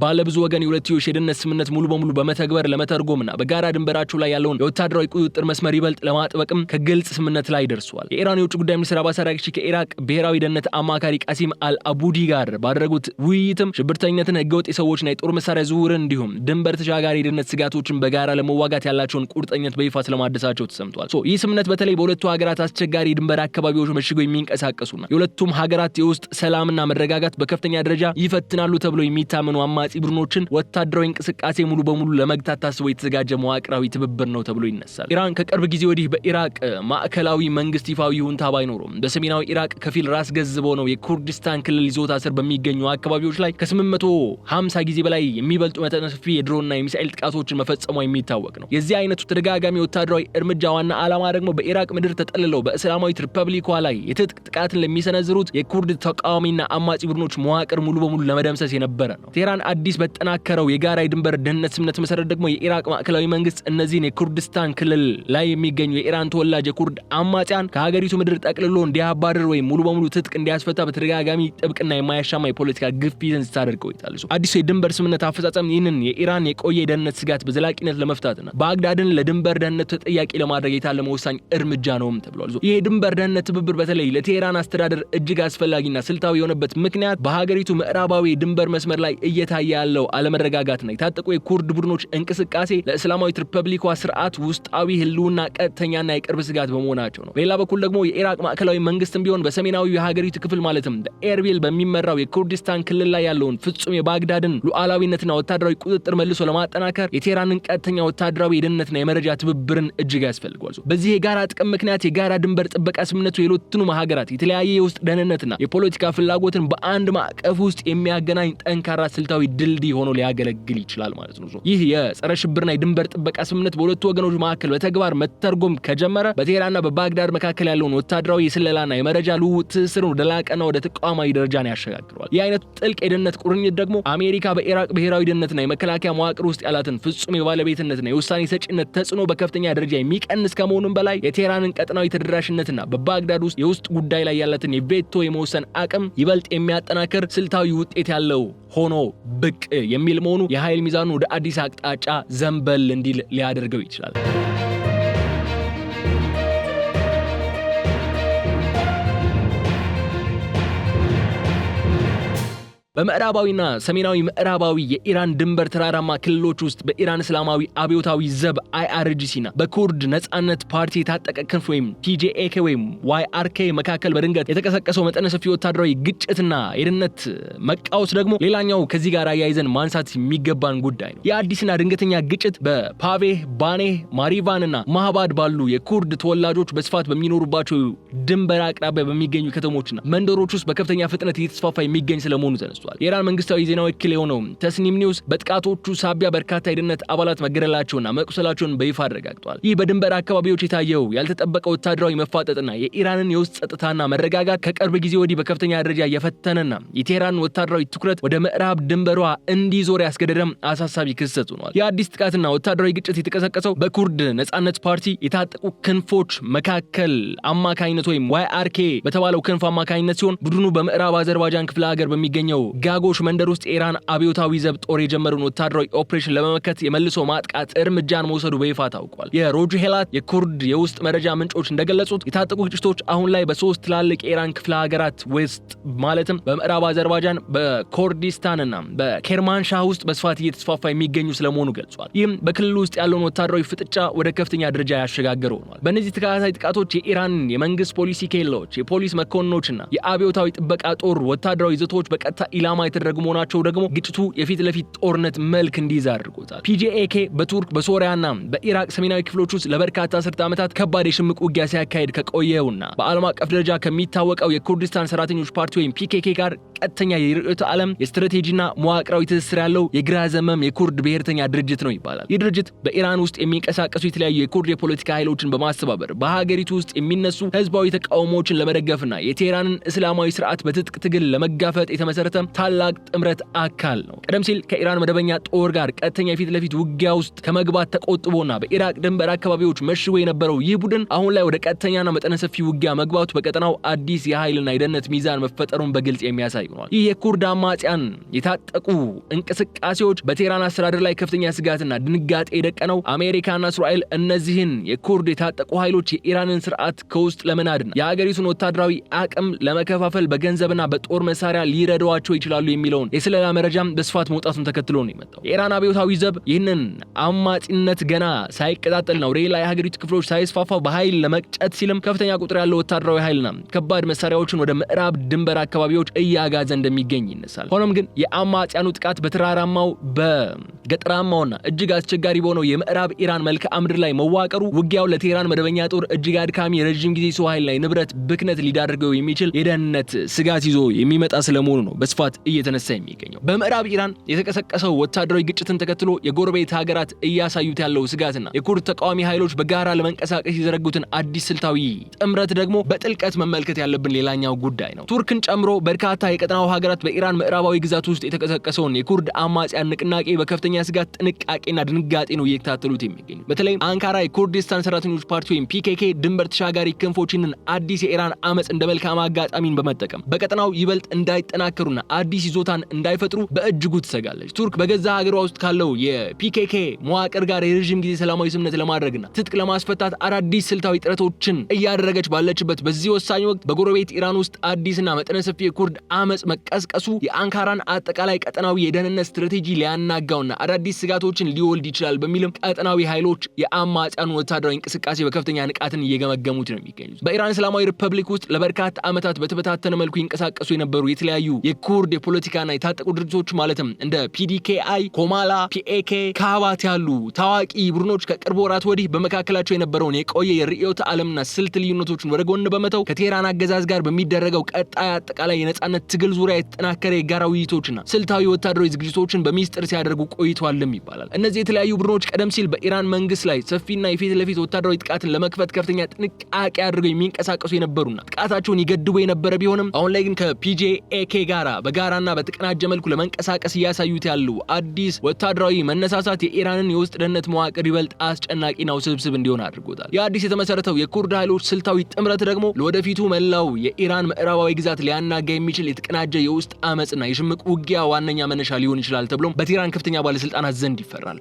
ባለብዙ ወገን የሁለትዮሽ የደህንነት ስምምነት ሙሉ በሙሉ በመተግበር ለመተርጎምና በጋራ ድንበራቸው ላይ ያለውን የወታደራዊ ቁጥጥር መስመር ይበልጥ ለማጥበቅም ከግልጽ ስምምነት ላይ ደርሷል። የኢራን የውጭ ጉዳይ ሚኒስትር አባስ አራግቺ ከኢራቅ ብሔራዊ ደህንነት አማካሪ ቃሲም አልአቡዲ ጋር ባደረጉት ውይይትም ሽብርተኝነትን፣ ህገወጥ የሰዎችና የጦር መሳሪያ ዝውውርን እንዲሁም ድንበር ተሻጋሪ የደህንነት ስጋቶችን በጋራ ለመዋጋት ያላቸውን ቁርጠኝነት በይፋ ስለማደሳቸው ተሰምቷል። ይህ ስምምነት በተለይ በሁለቱ ሀገራት አስቸጋሪ ድንበር አካባቢዎች መሽገው የሚንቀሳቀሱና የሁለቱም ሀገራት የውስጥ ሰላምና መረጋጋት በከፍተኛ ደረጃ ይፈትናሉ ተብሎ የሚታመኑ አማጺ ቡድኖችን ወታደራዊ እንቅስቃሴ ሙሉ በሙሉ ለመግታት ታስቦ የተዘጋጀ መዋቅራዊ ትብብር ነው ተብሎ ይነሳል። ኢራን ከቅርብ ጊዜ ወዲህ በኢራቅ ማዕከላዊ መንግስት ይፋዊ ይሁንታ ባይኖርም በሰሜናዊ ኢራቅ ከፊል ራስ ገዝ በሆነው የኩርዲስታን ክልል ይዞታ ስር በሚገኙ አካባቢዎች ላይ ከ850 ጊዜ በላይ የሚበልጡ መጠነ ሰፊ የድሮንና የሚሳኤል ጥቃቶችን መፈጸሙ የሚታወቅ ነው። የዚህ አይነቱ ተደጋጋሚ ወታደራዊ እርምጃ ዋና ዓላማ ደግሞ በኢራቅ ምድር ተጠልለው በእስላማዊት ሪፐብሊኳ ላይ የትጥቅ ጥቃትን ለሚሰነዝሩት የኩርድ ተቃዋሚና አማጺ ቡድኖች መዋቅር ሙሉ በሙሉ ለመደምሰስ የነበረ ነው። ቴህራን አዲስ በተጠናከረው የጋራ የድንበር ደህንነት ስምምነት መሰረት ደግሞ የኢራቅ ማዕከላዊ መንግስት እነዚህን የኩርዲስታን ክልል ላይ የሚገኙ የኢራን ተወላጅ የኩርድ አማጺያን ከሀገሪቱ ምድር ጠቅልሎ እንዲያባረር ወይም ሙሉ በሙሉ ትጥቅ እንዲያስፈታ በተደጋጋሚ ጥብቅና የማያሻማ የፖለቲካ ግፊትን ስታደርግ ቆይታለች። አዲሱ የድንበር ስምምነት አፈጻጸም ይህንን የኢራን የቆየ የደህንነት ስጋት በዘላቂነት ለመፍታትና ባግዳድን ለድንበር ደህንነት ተጠያቂ ለማድረግ የታለመ ወሳኝ እርምጃ ነውም ተብሏል። ይህ የድንበር ደህንነት ትብብር በተለይ ለቴህራን አስተዳደር እጅግ አስፈላጊና ስልታዊ የሆነበት ምክንያት በሀገሪቱ ምዕራባዊ ድንበር መስመር ላይ እየታየ ያለው አለመረጋጋትና የታጠቁ የኩርድ ቡድኖች እንቅስቃሴ ለእስላማዊት ሪፐብሊኳ ስርዓት ውስጣዊ ህልውና ቀጥተኛና የቅርብ ስጋት በመሆናቸው ነው። በሌላ በኩል ደግሞ የኢራቅ ማዕከላዊ መንግስትም ቢሆን በሰሜናዊ የሀገሪቱ ክፍል ማለትም በኤርቢል በሚመራው የኩርዲስታን ክልል ላይ ያለውን ፍጹም የባግዳድን ሉዓላዊነትና ወታደራዊ ቁጥጥር መልሶ ለማጠናከር የቴህራንን ቀጥተኛ ወታደራዊ የደህንነትና የመረጃ ትብብርን እጅግ ያስፈልጋል። በዚህ የጋራ ጥቅም ምክንያት የጋራ ድንበር ጥበቃ ስምምነቱ የሁለቱንም ሀገራት የተለያየ የውስጥ ደህንነትና የፖለቲካ ፍላጎትን በአንድ ማዕቀፍ ውስጥ የሚያገናኝ ጠንካራ ስልታዊ ድልድይ ሆኖ ሊያገለግል ይችላል ማለት ነው። ይህ የጸረ ሽብርና የድንበር ጥበቃ ስምምነት በሁለቱ ወገኖች መካከል በተግባር መተርጎም ከጀመረ በቴህራንና በባግዳድ መካከል ያለውን ወታደራዊ የስለላና የመረጃ ልውውጥ ትስስርን ወደ ላቀና ወደ ተቋማዊ ደረጃን ያሸጋግረዋል። ይህ አይነቱ ጥልቅ የደህንነት ቁርኝት ደግሞ አሜሪካ በኢራቅ ብሔራዊ ደህንነትና የመከላከያ መዋቅር ውስጥ ያላትን ፍጹም የባለቤትነትና የውሳኔ ሰጪነት ተጽዕኖ በከፍተኛ ደረጃ የሚቀንስ ከመሆኑም በላይ የቴህራንን ቀጠናዊ ተደራሽነትና በባግዳድ ውስጥ የውስጥ ጉዳይ ላይ ያላትን የቬቶ የመወሰን አቅም ይበልጥ የሚያጠናክር ስልታዊ ውጤት ያለው ሆኖ ብቅ የሚል መሆኑ የኃይል ሚዛኑን ወደ አዲስ አቅጣጫ ዘንበል እንዲል ሊያደርገው ይችላል። በምዕራባዊና ሰሜናዊ ምዕራባዊ የኢራን ድንበር ተራራማ ክልሎች ውስጥ በኢራን እስላማዊ አብዮታዊ ዘብ IRGCና በኩርድ ነጻነት ፓርቲ የታጠቀ ክንፍ ወይም PJAK ወይም YRK መካከል በድንገት የተቀሰቀሰው መጠነ ሰፊ ወታደራዊ ግጭትና የደህንነት መቃወስ ደግሞ ሌላኛው ከዚህ ጋር አያይዘን ማንሳት የሚገባን ጉዳይ ነው። የአዲስና ድንገተኛ ግጭት በፓቬህ፣ ባኔህ፣ ማሪቫንና ማህባድ ባሉ የኩርድ ተወላጆች በስፋት በሚኖሩባቸው ድንበር አቅራቢያ በሚገኙ ከተሞችና መንደሮች ውስጥ በከፍተኛ ፍጥነት እየተስፋፋ የሚገኝ ስለመሆኑ ተነስቷል። የኢራን መንግስታዊ ዜና ወኪል የሆነው ተስኒም ኒውስ በጥቃቶቹ ሳቢያ በርካታ የደህንነት አባላት መገደላቸውና መቁሰላቸውን በይፋ አረጋግጧል። ይህ በድንበር አካባቢዎች የታየው ያልተጠበቀ ወታደራዊ መፋጠጥና የኢራንን የውስጥ ጸጥታና መረጋጋት ከቅርብ ጊዜ ወዲህ በከፍተኛ ደረጃ የፈተነና የቴህራን ወታደራዊ ትኩረት ወደ ምዕራብ ድንበሯ እንዲዞር ያስገደደም አሳሳቢ ክስተት ሆኗል። የአዲስ ጥቃትና ወታደራዊ ግጭት የተቀሰቀሰው በኩርድ ነጻነት ፓርቲ የታጠቁ ክንፎች መካከል አማካኝነት ወይም YRK በተባለው ክንፍ አማካኝነት ሲሆን ቡድኑ በምዕራብ አዘርባይጃን ክፍለ ሀገር በሚገኘው ጋጎሽ መንደር ውስጥ የኢራን አብዮታዊ ዘብ ጦር የጀመረውን ወታደራዊ ኦፕሬሽን ለመመከት የመልሶ ማጥቃት እርምጃን መውሰዱ በይፋ ታውቋል። የሮጅሄላት የኩርድ የውስጥ መረጃ ምንጮች እንደገለጹት የታጠቁ ግጭቶች አሁን ላይ በሶስት ትላልቅ የኢራን ክፍለ ሀገራት ውስጥ ማለትም በምዕራብ አዘርባይጃን፣ በኮርዲስታንና በኬርማንሻህ ውስጥ በስፋት እየተስፋፋ የሚገኙ ስለመሆኑ ገልጿል። ይህም በክልሉ ውስጥ ያለውን ወታደራዊ ፍጥጫ ወደ ከፍተኛ ደረጃ ያሸጋገረ ሆኗል። በእነዚህ ተከታታይ ጥቃቶች የኢራን የመንግስት ፖሊሲ ኬላዎች፣ የፖሊስ መኮንኖችና የአብዮታዊ ጥበቃ ጦር ወታደራዊ ይዘቶች በቀጥታ ኢላማ የተደረጉ መሆናቸው ደግሞ ግጭቱ የፊት ለፊት ጦርነት መልክ እንዲይዝ አድርጎታል። PJAK በቱርክ በሶሪያና በኢራቅ ሰሜናዊ ክፍሎች ውስጥ ለበርካታ አስርተ ዓመታት ከባድ የሽምቅ ውጊያ ሲያካሄድ ከቆየውና በዓለም አቀፍ ደረጃ ከሚታወቀው የኩርዲስታን ሰራተኞች ፓርቲ ወይም PKK ጋር ቀጥተኛ የርዕዮተ ዓለም የስትራቴጂና መዋቅራዊ ትስስር ያለው የግራ ዘመም የኩርድ ብሔርተኛ ድርጅት ነው ይባላል። ይህ ድርጅት በኢራን ውስጥ የሚንቀሳቀሱ የተለያዩ የኩርድ የፖለቲካ ኃይሎችን በማስተባበር በሀገሪቱ ውስጥ የሚነሱ ህዝባዊ ተቃውሞዎችን ለመደገፍና የቴህራንን እስላማዊ ስርዓት በትጥቅ ትግል ለመጋፈጥ የተመሰረተ ታላቅ ጥምረት አካል ነው። ቀደም ሲል ከኢራን መደበኛ ጦር ጋር ቀጥተኛ የፊት ለፊት ውጊያ ውስጥ ከመግባት ተቆጥቦና በኢራቅ ድንበር አካባቢዎች መሽጎ የነበረው ይህ ቡድን አሁን ላይ ወደ ቀጥተኛና መጠነ ሰፊ ውጊያ መግባቱ በቀጠናው አዲስ የኃይልና የደህንነት ሚዛን መፈጠሩን በግልጽ የሚያሳይ ሆኗል። ይህ የኩርድ አማጽያን የታጠቁ እንቅስቃሴዎች በቴህራን አስተዳደር ላይ ከፍተኛ ስጋትና ድንጋጤ የደቀነው አሜሪካና እስራኤል እነዚህን የኩርድ የታጠቁ ኃይሎች የኢራንን ስርዓት ከውስጥ ለመናድና የሀገሪቱን ወታደራዊ አቅም ለመከፋፈል በገንዘብና በጦር መሳሪያ ሊረዷቸው ይችላሉ የሚለውን የስለላ መረጃም በስፋት መውጣቱን ተከትሎ ነው የመጣው። የኢራን አብዮታዊ ዘብ ይህንን አማጺነት ገና ሳይቀጣጠልና ወደ ሌላ የሀገሪቱ ክፍሎች ሳይስፋፋ በኃይል ለመቅጨት ሲልም ከፍተኛ ቁጥር ያለው ወታደራዊ ኃይልና ከባድ መሳሪያዎችን ወደ ምዕራብ ድንበር አካባቢዎች እያጋዘ እንደሚገኝ ይነሳል። ሆኖም ግን የአማጺያኑ ጥቃት በተራራማው በገጠራማውና እጅግ አስቸጋሪ በሆነው የምዕራብ ኢራን መልክዓ ምድር ላይ መዋቀሩ ውጊያው ለቴህራን መደበኛ ጦር እጅግ አድካሚ የረጅም ጊዜ ሰው ኃይልና የንብረት ብክነት ሊዳርገው የሚችል የደህንነት ስጋት ይዞ የሚመጣ ስለመሆኑ ነው በስፋት እየተነሳ የሚገኘው። በምዕራብ ኢራን የተቀሰቀሰው ወታደራዊ ግጭትን ተከትሎ የጎረቤት ሀገራት እያሳዩት ያለው ስጋትና የኩርድ ተቃዋሚ ኃይሎች በጋራ ለመንቀሳቀስ የዘረጉትን አዲስ ስልታዊ ጥምረት ደግሞ በጥልቀት መመልከት ያለብን ሌላኛው ጉዳይ ነው። ቱርክን ጨምሮ በርካታ የቀጠናው ሀገራት በኢራን ምዕራባዊ ግዛት ውስጥ የተቀሰቀሰውን የኩርድ አማጺያን ንቅናቄ በከፍተኛ ስጋት፣ ጥንቃቄና ድንጋጤ ነው እየተከታተሉት የሚገኙ። በተለይ አንካራ የኩርዲስታን ሰራተኞች ፓርቲ ወይም ፒኬኬ ድንበር ተሻጋሪ ክንፎችን አዲስ የኢራን አመጽ እንደ መልካም አጋጣሚን በመጠቀም በቀጠናው ይበልጥ እንዳይጠናከሩና አዲስ ይዞታን እንዳይፈጥሩ በእጅጉ ትሰጋለች። ቱርክ በገዛ ሀገሯ ውስጥ ካለው የፒኬኬ መዋቅር ጋር የረጅም ጊዜ ሰላማዊ ስምምነት ለማድረግና ትጥቅ ለማስፈታት አዳዲስ ስልታዊ ጥረቶችን እያደረገች ባለችበት በዚህ ወሳኝ ወቅት በጎረቤት ኢራን ውስጥ አዲስና መጠነ ሰፊ የኩርድ አመጽ መቀስቀሱ የአንካራን አጠቃላይ ቀጠናዊ የደህንነት ስትራቴጂ ሊያናጋውና አዳዲስ ስጋቶችን ሊወልድ ይችላል በሚልም ቀጠናዊ ኃይሎች የአማጺያኑን ወታደራዊ እንቅስቃሴ በከፍተኛ ንቃትን እየገመገሙት ነው የሚገኙት። በኢራን እስላማዊ ሪፐብሊክ ውስጥ ለበርካታ ዓመታት በተበታተነ መልኩ ይንቀሳቀሱ የነበሩ የተለያዩ የኩርድ የፖለቲካና የታጠቁ ድርጅቶች ማለትም እንደ ፒዲኬአይ፣ ኮማላ፣ ፒኤኬ፣ ካባት ያሉ ታዋቂ ቡድኖች ከቅርብ ወራት ወዲህ በመካከላቸው የነበረውን የቆየ የርዕዮተ ዓለምና ስልት ልዩነቶችን ወደ ጎን በመተው ከቴህራን አገዛዝ ጋር በሚደረገው ቀጣይ አጠቃላይ የነጻነት ትግል ዙሪያ የተጠናከረ የጋራ ውይይቶችና ስልታዊ ወታደራዊ ዝግጅቶችን በሚስጥር ሲያደርጉ ቆይቷልም ይባላል። እነዚህ የተለያዩ ቡድኖች ቀደም ሲል በኢራን መንግስት ላይ ሰፊና የፊት ለፊት ወታደራዊ ጥቃትን ለመክፈት ከፍተኛ ጥንቃቄ አድርገው የሚንቀሳቀሱ የነበሩና ጥቃታቸውን ይገድቡ የነበረ ቢሆንም አሁን ላይ ግን ከፒጄኤኬ ጋራ በጋራና በተቀናጀ መልኩ ለመንቀሳቀስ እያሳዩት ያለው አዲስ ወታደራዊ መነሳሳት የኢራንን የውስጥ ደህንነት መዋቅር ይበልጥ አስጨናቂና ውስብስብ እንዲሆን አድርጎታል። የአዲስ የተመሰረተው የኩርድ ኃይሎች ስልታዊ ጥምረት ደግሞ ለወደፊቱ መላው የኢራን ምዕራባዊ ግዛት ሊያናጋ የሚችል የተቀናጀ የውስጥ አመጽና የሽምቅ ውጊያ ዋነኛ መነሻ ሊሆን ይችላል ተብሎም በቴህራን ከፍተኛ ባለስልጣናት ዘንድ ይፈራል።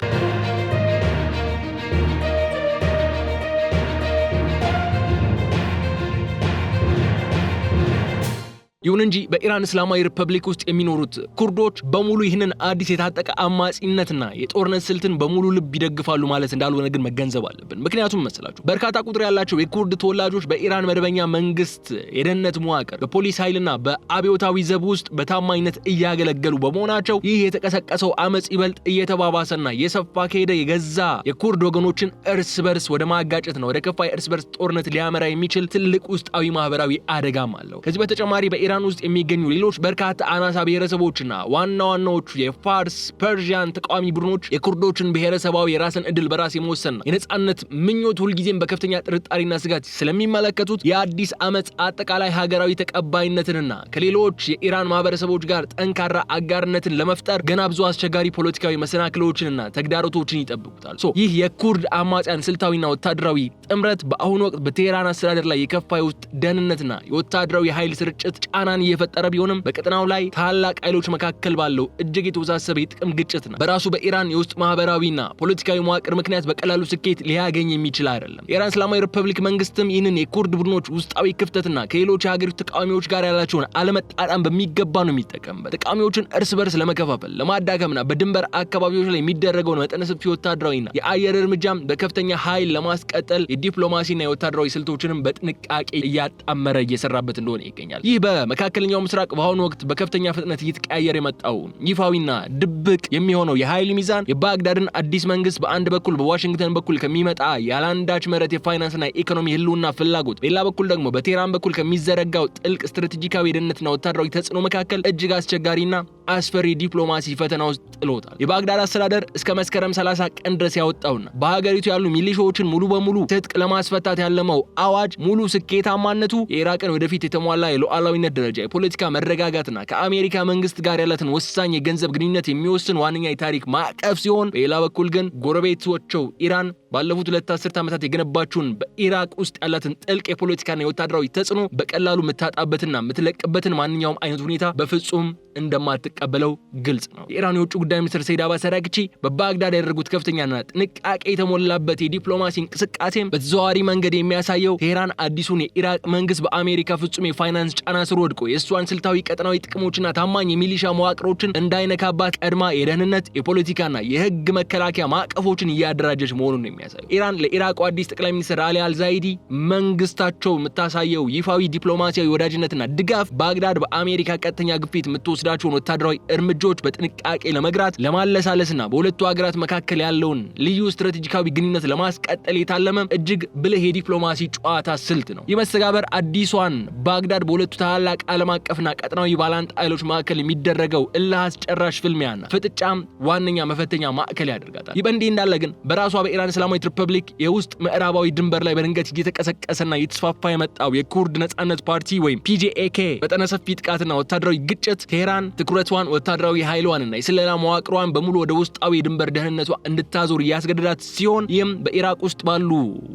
ይሁን እንጂ በኢራን እስላማዊ ሪፐብሊክ ውስጥ የሚኖሩት ኩርዶች በሙሉ ይህንን አዲስ የታጠቀ አማጺነትና የጦርነት ስልትን በሙሉ ልብ ይደግፋሉ ማለት እንዳልሆነ ግን መገንዘብ አለብን። ምክንያቱም መስላችሁ በርካታ ቁጥር ያላቸው የኩርድ ተወላጆች በኢራን መደበኛ መንግስት የደህንነት መዋቅር በፖሊስ ኃይልና በአብዮታዊ ዘብ ውስጥ በታማኝነት እያገለገሉ በመሆናቸው ይህ የተቀሰቀሰው አመጽ ይበልጥ እየተባባሰና የሰፋ ከሄደ የገዛ የኩርድ ወገኖችን እርስ በርስ ወደ ማጋጨትና ወደ ከፋ የእርስ በርስ ጦርነት ሊያመራ የሚችል ትልቅ ውስጣዊ ማህበራዊ አደጋም አለው። ከዚህ በተጨማሪ ኢራን ውስጥ የሚገኙ ሌሎች በርካታ አናሳ ብሔረሰቦችና ዋና ዋናዎቹ የፋርስ ፐርሺያን ተቃዋሚ ቡድኖች የኩርዶችን ብሔረሰባዊ የራስን እድል በራስ የመወሰንና የነጻነት ምኞት ሁልጊዜም በከፍተኛ ጥርጣሬና ስጋት ስለሚመለከቱት የአዲስ አመጽ አጠቃላይ ሀገራዊ ተቀባይነትንና ከሌሎች የኢራን ማህበረሰቦች ጋር ጠንካራ አጋርነትን ለመፍጠር ገና ብዙ አስቸጋሪ ፖለቲካዊ መሰናክሎችንና ተግዳሮቶችን ይጠብቁታል። ይህ የኩርድ አማጽያን ስልታዊና ወታደራዊ ጥምረት በአሁኑ ወቅት በቴህራን አስተዳደር ላይ የከፋ የውስጥ ደህንነትና የወታደራዊ ኃይል ስርጭት ጫናን እየፈጠረ ቢሆንም በቀጠናው ላይ ታላቅ ኃይሎች መካከል ባለው እጅግ የተወሳሰበ የጥቅም ግጭትና በራሱ በኢራን የውስጥ ማህበራዊና ፖለቲካዊ መዋቅር ምክንያት በቀላሉ ስኬት ሊያገኝ የሚችል አይደለም። የኢራን እስላማዊ ሪፐብሊክ መንግስትም ይህንን የኩርድ ቡድኖች ውስጣዊ ክፍተትና ከሌሎች የሀገሪቱ ተቃዋሚዎች ጋር ያላቸውን አለመጣጣም በሚገባ ነው የሚጠቀምበት። ተቃዋሚዎችን እርስ በርስ ለመከፋፈል ለማዳከምና በድንበር አካባቢዎች ላይ የሚደረገውን መጠነ ሰፊ ወታደራዊና የአየር እርምጃም በከፍተኛ ኃይል ለማስቀጠል የዲፕሎማሲና የወታደራዊ ስልቶችንም በጥንቃቄ እያጣመረ እየሰራበት እንደሆነ ይገኛል። ይህ በመካከለኛው ምስራቅ በአሁኑ ወቅት በከፍተኛ ፍጥነት እየተቀያየረ የመጣው ይፋዊና ድብቅ የሚሆነው የኃይል ሚዛን የባግዳድን አዲስ መንግስት በአንድ በኩል በዋሽንግተን በኩል ከሚመጣ ያላንዳች መረት የፋይናንስና ኢኮኖሚ ህልውና ፍላጎት፣ በሌላ በኩል ደግሞ በቴህራን በኩል ከሚዘረጋው ጥልቅ ስትራቴጂካዊ የደህንነትና ወታደራዊ ተጽዕኖ መካከል እጅግ አስቸጋሪና አስፈሪ ዲፕሎማሲ ፈተና ውስጥ ጥሎታል። የባግዳድ አስተዳደር እስከ መስከረም 30 ቀን ድረስ ያወጣውና በሀገሪቱ ያሉ ሚሊሻዎችን ሙሉ በሙሉ ትጥቅ ለማስፈታት ያለመው አዋጅ ሙሉ ስኬታማነቱ የኢራቅን ወደፊት የተሟላ የሉዓላዊነት ደረጃ፣ የፖለቲካ መረጋጋትና ከአሜሪካ መንግስት ጋር ያላትን ወሳኝ የገንዘብ ግንኙነት የሚወስን ዋነኛ የታሪክ ማዕቀፍ ሲሆን፣ በሌላ በኩል ግን ጎረቤቶቻቸው ኢራን ባለፉት 2 አስርት ዓመታት የገነባችውን በኢራቅ ውስጥ ያላትን ጥልቅ የፖለቲካና የወታደራዊ ተጽዕኖ በቀላሉ የምታጣበትና የምትለቅበትን ማንኛውም አይነት ሁኔታ በፍጹም እንደማትቀበለው ግልጽ ነው። የኢራን የውጭ ጉዳይ ሚኒስትር ሰይድ አባስ አራግቺ በባግዳድ ያደረጉት ከፍተኛና ጥንቃቄ የተሞላበት የዲፕሎማሲ እንቅስቃሴም በተዘዋዋሪ መንገድ የሚያሳየው ቴህራን አዲሱን የኢራቅ መንግስት በአሜሪካ ፍጹም የፋይናንስ ጫና ስር ወድቆ የእሷን ስልታዊ ቀጠናዊ ጥቅሞችና ታማኝ የሚሊሻ መዋቅሮችን እንዳይነካባት ቀድማ የደህንነት የፖለቲካና የህግ መከላከያ ማዕቀፎችን እያደራጀች መሆኑን ነው የሚያሳየው። ኢራን ለኢራቁ አዲስ ጠቅላይ ሚኒስትር አሊ አልዛይዲ መንግስታቸው የምታሳየው ይፋዊ ዲፕሎማሲያዊ ወዳጅነትና ድጋፍ ባግዳድ በአሜሪካ ቀጥተኛ ግፊት የምትወስዳቸውን ወታደራዊ እርምጃዎች በጥንቃቄ ለመግራት ለማለሳለስና በሁለቱ ሀገራት መካከል ያለውን ልዩ ስትራቴጂካዊ ግንኙነት ለማስቀጠል የታለመ እጅግ ብልህ የዲፕሎማሲ ጨዋታ ስልት ነው። ይህ መስተጋበር አዲሷን ባግዳድ በሁለቱ ታላላቅ ዓለም አቀፍና ቀጠናዊ ባላንጣ ኃይሎች መካከል የሚደረገው እልህ አስጨራሽ ፍልሚያና ፍጥጫም ዋነኛ መፈተኛ ማዕከል ያደርጋታል። ይህ በእንዲህ እንዳለ ግን በራሷ በኢራን እስላማዊት ሪፐብሊክ የውስጥ ምዕራባዊ ድንበር ላይ በድንገት እየተቀሰቀሰና እየተስፋፋ የመጣው የኩርድ ነጻነት ፓርቲ ወይም PJAK በጠነ ሰፊ ጥቃትና ወታደራዊ ግጭት ቴህራን ትኩረቷን ወታደራዊ ኃይሏንና የስለላ መዋቅሯን በሙሉ ወደ ውስጣዊ የድንበር ደህንነቷ እንድታዞር እያስገደዳት ሲሆን ይህም በኢራቅ ውስጥ ባሉ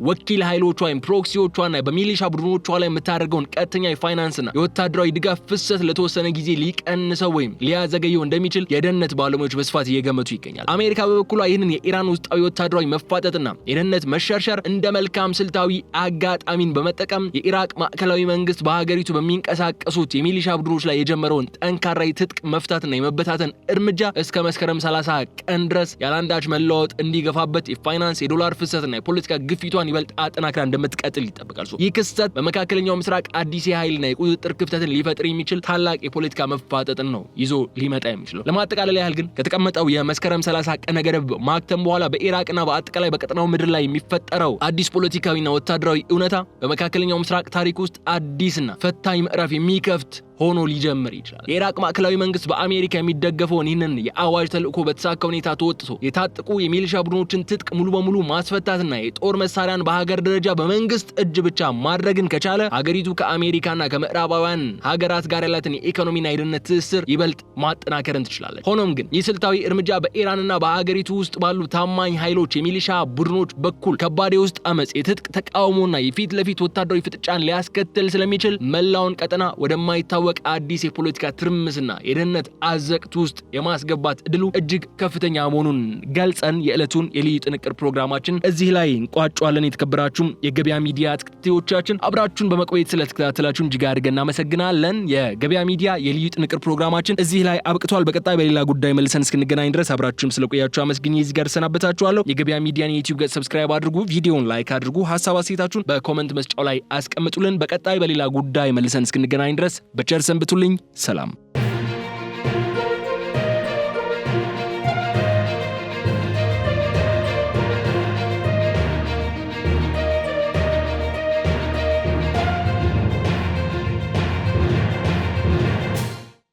ወኪል ኃይሎቿ ወይም ፕሮክሲዎቿና በሚሊሻ ቡድኖቿ ላይ የምታደርገውን ቀጥተኛ የፋይናንስና የወታደራዊ ድጋፍ ፍሰት ለተወሰነ ጊዜ ሊቀንሰው ወይም ሊያዘገየው እንደሚችል የደህንነት ባለሙያዎች በስፋት እየገመቱ ይገኛል። አሜሪካ በበኩሏ ይህንን የኢራን ውስጣዊ ወታደራዊ መፋጠጥና የደህንነት መሸርሸር እንደ መልካም ስልታዊ አጋጣሚን በመጠቀም የኢራቅ ማዕከላዊ መንግስት በሀገሪቱ በሚንቀሳቀሱት የሚሊሻ ቡድኖች ላይ የጀመረውን ጠንካራ የትጥቅ መፍታትና የመበታተን እርምጃ እስከ መስከረም 30 ቀን ድረስ ያላንዳች መለዋወጥ እንዲገፋበት የፋይናንስ የዶላር ፍሰትና የፖለቲካ ግፊቷን ይበልጥ አጠናክራ እንደምትቀጥል ይጠበቃል። ይህ ክስተት በመካከለኛው ምስራቅ አዲስ የኃይልና የቁጥጥር ክፍተትን ሊፈጥር የሚችል ታላቅ የፖለቲካ መፋጠጥን ነው ይዞ ሊመጣ የሚችለው። ለማጠቃለል ያህል ግን ከተቀመጠው የመስከረም 30 ቀን ገደብ ማክተም በኋላ በኢራቅና በአጠቃላይ በቀጠናው ምድር ላይ የሚፈጠረው አዲስ ፖለቲካዊና ወታደራዊ እውነታ በመካከለኛው ምስራቅ ታሪክ ውስጥ አዲስና ፈታኝ ምዕራፍ የሚከፍት ሆኖ ሊጀምር ይችላል። የኢራቅ ማዕከላዊ መንግስት በአሜሪካ የሚደገፈውን ይህንን የአዋጅ ተልእኮ በተሳካ ሁኔታ ተወጥቶ የታጠቁ የሚሊሻ ቡድኖችን ትጥቅ ሙሉ በሙሉ ማስፈታትና የጦር መሳሪያን በሀገር ደረጃ በመንግስት እጅ ብቻ ማድረግን ከቻለ ሀገሪቱ ከአሜሪካና ከምዕራባውያን ሀገራት ጋር ያላትን የኢኮኖሚና የደህንነት ትስስር ይበልጥ ማጠናከርን ትችላለች። ሆኖም ግን ይህ ስልታዊ እርምጃ በኢራንና በሀገሪቱ ውስጥ ባሉ ታማኝ ኃይሎች የሚሊሻ ቡድኖች በኩል ከባድ የውስጥ አመጽ፣ የትጥቅ ተቃውሞና የፊት ለፊት ወታደራዊ ፍጥጫን ሊያስከትል ስለሚችል መላውን ቀጠና ወደማይታወቅ አዲስ የፖለቲካ ትርምስና የደህንነት አዘቅት ውስጥ የማስገባት እድሉ እጅግ ከፍተኛ መሆኑን ገልጸን የዕለቱን የልዩ ጥንቅር ፕሮግራማችን እዚህ ላይ እንቋጫለን። የተከበራችሁ የገበያ ሚዲያ ተከታታዮቻችን አብራችሁን በመቆየት ስለተከታተላችሁን እጅግ አድርገን እናመሰግናለን። የገበያ ሚዲያ የልዩ ጥንቅር ፕሮግራማችን እዚህ ላይ አብቅቷል። በቀጣይ በሌላ ጉዳይ መልሰን እስክንገናኝ ድረስ አብራችሁም ስለቆያችሁ አመስግኜ እዚህ ጋር ሰናበታችኋለሁ። የገበያ ሚዲያን የዩቲዩብ ገጽ ሰብስክራይብ አድርጉ፣ ቪዲዮውን ላይክ አድርጉ፣ ሐሳብ አስተያየታችሁን በኮሜንት መስጫው ላይ አስቀምጡልን። በቀጣይ በሌላ ጉዳይ መልሰን እስክንገናኝ ድረስ ቸር ሰንብቱልኝ። ሰላም።